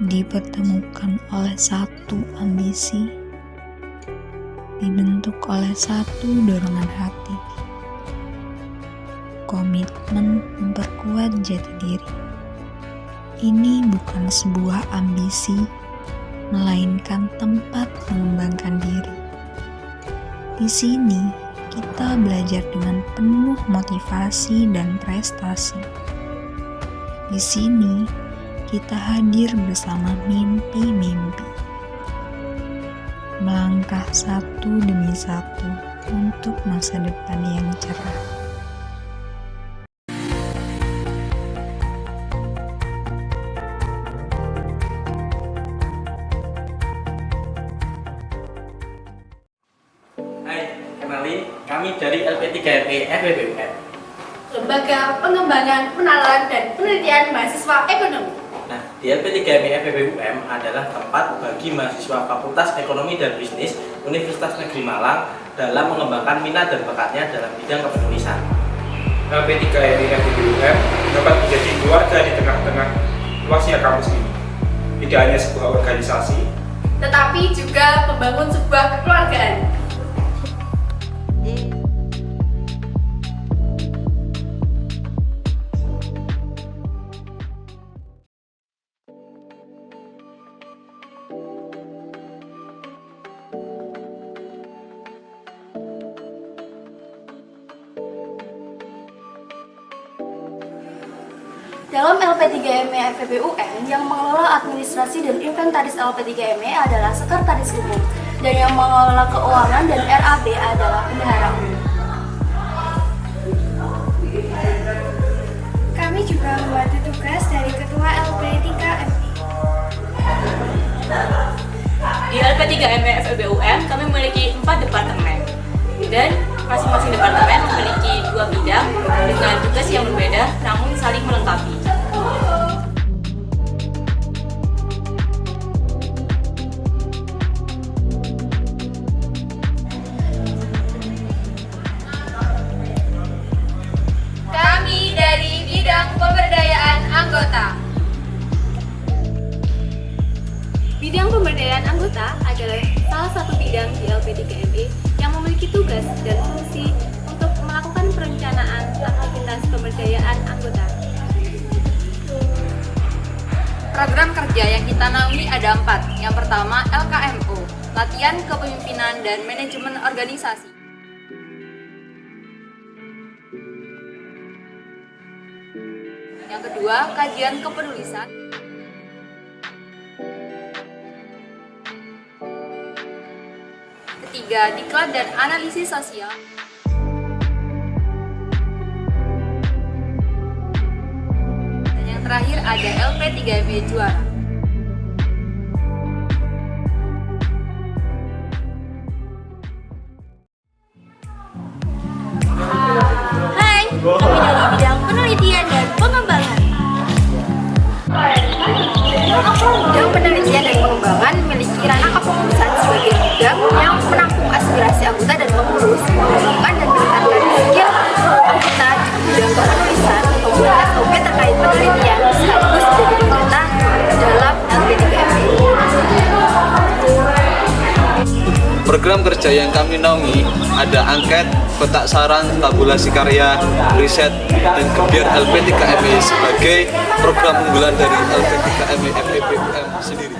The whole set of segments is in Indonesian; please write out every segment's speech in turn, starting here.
dipertemukan oleh satu ambisi, dibentuk oleh satu dorongan hati, komitmen memperkuat jati diri. Ini bukan sebuah ambisi, melainkan tempat mengembangkan diri. Di sini, kita belajar dengan penuh motivasi dan prestasi. Di sini, kita hadir bersama mimpi-mimpi. Melangkah satu demi satu untuk masa depan yang cerah. Hai, kenalin, kami dari LP3ME FEBUM. Lembaga Pengembangan, Penalaran, dan Penelitian Mahasiswa Ekonomi. Nah, di LP3ME FEBUM adalah tempat bagi mahasiswa Fakultas Ekonomi dan Bisnis Universitas Negeri Malang dalam mengembangkan minat dan bakatnya dalam bidang kepenulisan. LP3ME FEBUM dapat menjadi keluarga di tengah-tengah luasnya kampus ini. Tidak hanya sebuah organisasi, Tetapi juga membangun sebuah kekeluargaan. Dalam LP3ME FEBUM, yang mengelola administrasi dan inventaris LP3ME adalah Sekretaris Umum, dan yang mengelola keuangan dan RAB adalah Bendahara Umum. Kami juga membantu tugas dari Ketua LP3ME. Di LP3ME FEBUM kami memiliki 4 departemen, dan masing-masing departemen memiliki 2 bidang dengan tugas yang berbeda namun saling melengkapi. Kami dari bidang pemberdayaan anggota. Bidang pemberdayaan anggota adalah salah satu bidang di LP3ME yang memiliki tugas dan fungsi untuk melakukan perencanaan aktivitas pemberdayaan anggota. Program kerja yang kita naungi ada 4. Yang pertama, LKMO, latihan kepemimpinan dan manajemen organisasi. Yang kedua, kajian kepedulisan. Ketiga, diklat dan analisis sosial. Dan yang terakhir ada LP3ME Juara. Hai, kami dari bidang penelitian dan pengembangan. Bidang penelitian dan pengembangan memiliki ranah kepengurusan sebagai bidang yang menampung aspirasi anggota dan mengurus, mengembangkan dan meningkatkan skill anggota di bidang kepenulisan, membuat SOP terkait penelitian sekaligus menjadi anggota dalam LP3ME. Program kerja yang kami naungi ada angket, kotak saran, tabulasi karya, riset, dan gebiar LP3ME sebagai program unggulan dari LP3ME FEBUM sendiri.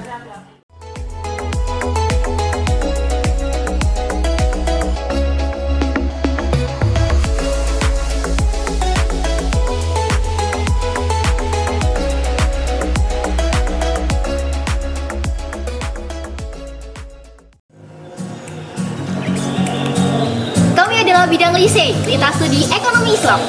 Kami adalah bidang lise, lintas studi ekonomi Islam.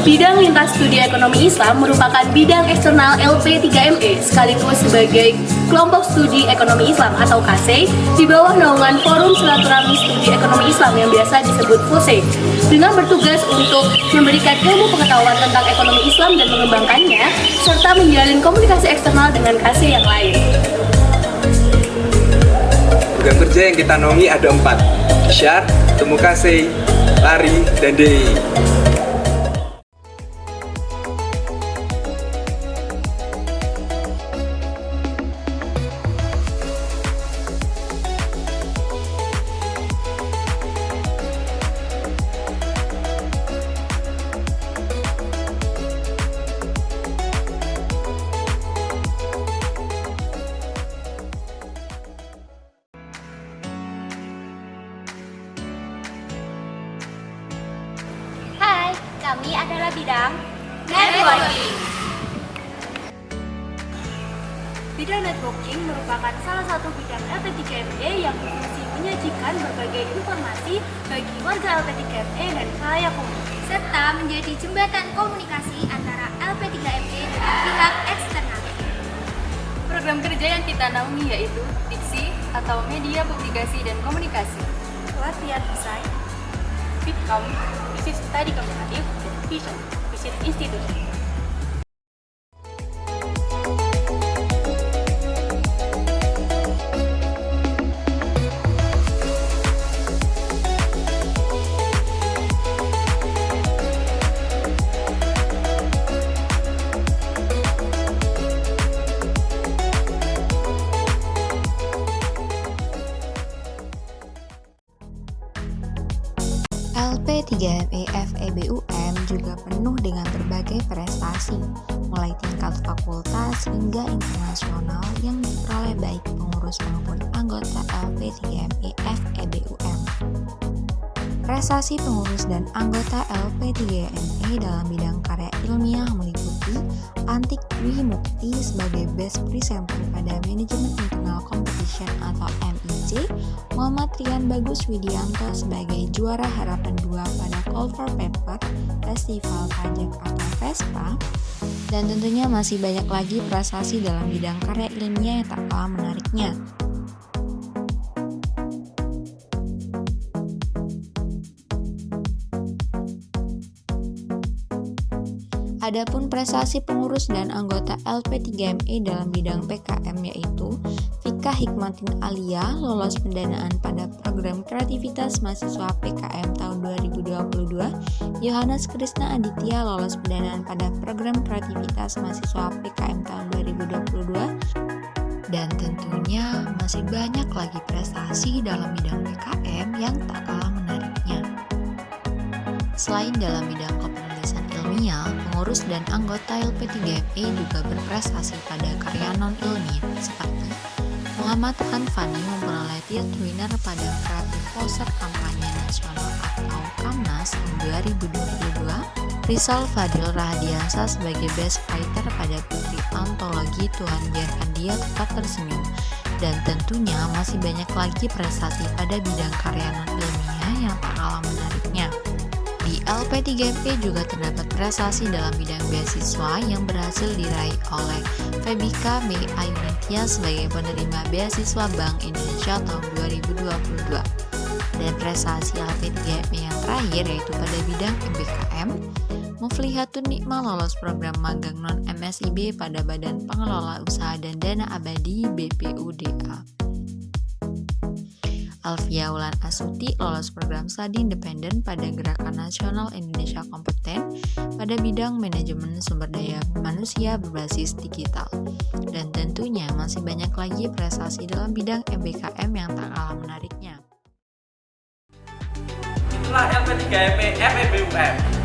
Bidang lintas studi ekonomi Islam merupakan bidang eksternal LP3ME sekaligus sebagai kelompok studi ekonomi Islam atau KC di bawah naungan Forum Silaturahmi Studi Ekonomi Islam yang biasa disebut FOSE, dengan bertugas untuk memberikan ilmu pengetahuan tentang ekonomi Islam dan mengembangkannya serta menjalin komunikasi eksternal dengan KC yang lain. program kerja yang kita naungi ada 4. Syar, Temu Kasih, Lari, dan DI. kami adalah bidang networking. Bidang networking merupakan salah satu bidang LP3ME yang berfungsi menyajikan berbagai informasi bagi warga LP3ME dan khalayak umum, serta menjadi jembatan komunikasi antara LP3ME dengan pihak eksternal. Program kerja yang kita naungi yaitu diksi atau media publikasi dan komunikasi, pelatihan desain, Fitcom, Business Study Komunikatif, dan Vision, Visit Institusi. LP3ME FEBUM juga penuh dengan berbagai prestasi, mulai tingkat fakultas hingga internasional yang diperoleh baik pengurus maupun anggota LP3ME FEBUM. Prestasi pengurus dan anggota LP3ME dalam bidang karya ilmiah meliputi Antik Dwi Mukti sebagai Best Presenter pada Manajemen Internal Competition atau MIC, Muhammad Rian Bagus Widianto sebagai juara harapan 2 pada Call for Paper Festival Pajak atau VESPA, dan tentunya masih banyak lagi prestasi dalam bidang karya ilmiah yang tak kalah menariknya. Adapun prestasi pengurus dan anggota LP3ME dalam bidang PKM yaitu Vika Hikmatin Alia lolos pendanaan pada program kreativitas mahasiswa PKM tahun 2022, Yohanes Krisna Aditya lolos pendanaan pada program kreativitas mahasiswa PKM tahun 2022, dan tentunya masih banyak lagi prestasi dalam bidang PKM yang tak kalah menariknya. Selain dalam bidang kepenulisan ilmiah, pengurus dan anggota LP3ME juga berprestasi pada karya non-ilmiah seperti Muhammad Hanfani memperoleh Field Winner pada Creative Poster Kampanye Nasional atau KAMNAS tahun 2022, Rizal Fadil Rahadiansa sebagai Best Writer pada Putri Antologi Tuhan Biarkan Dia Tetap Tersenyum, dan tentunya masih banyak lagi prestasi pada bidang karya non-ilmiah yang tak kalah menariknya. Di LP3ME juga terdapat prestasi dalam bidang beasiswa yang berhasil diraih oleh Febika B. Ayunitia sebagai penerima beasiswa Bank Indonesia tahun 2022. Dan prestasi LP3ME yang terakhir yaitu pada bidang MBKM, Muflihatun Nikmah lolos program magang non-MSIB pada Badan Pengelola Usaha dan Dana Abadi BPUDA. Alfia Wulan Asuti lolos program studi independen pada Gerakan Nasional Indonesia Kompeten pada bidang manajemen sumber daya manusia berbasis digital. Dan tentunya masih banyak lagi prestasi dalam bidang MBKM yang tak kalah menariknya. Itulah LP3ME FEBUM.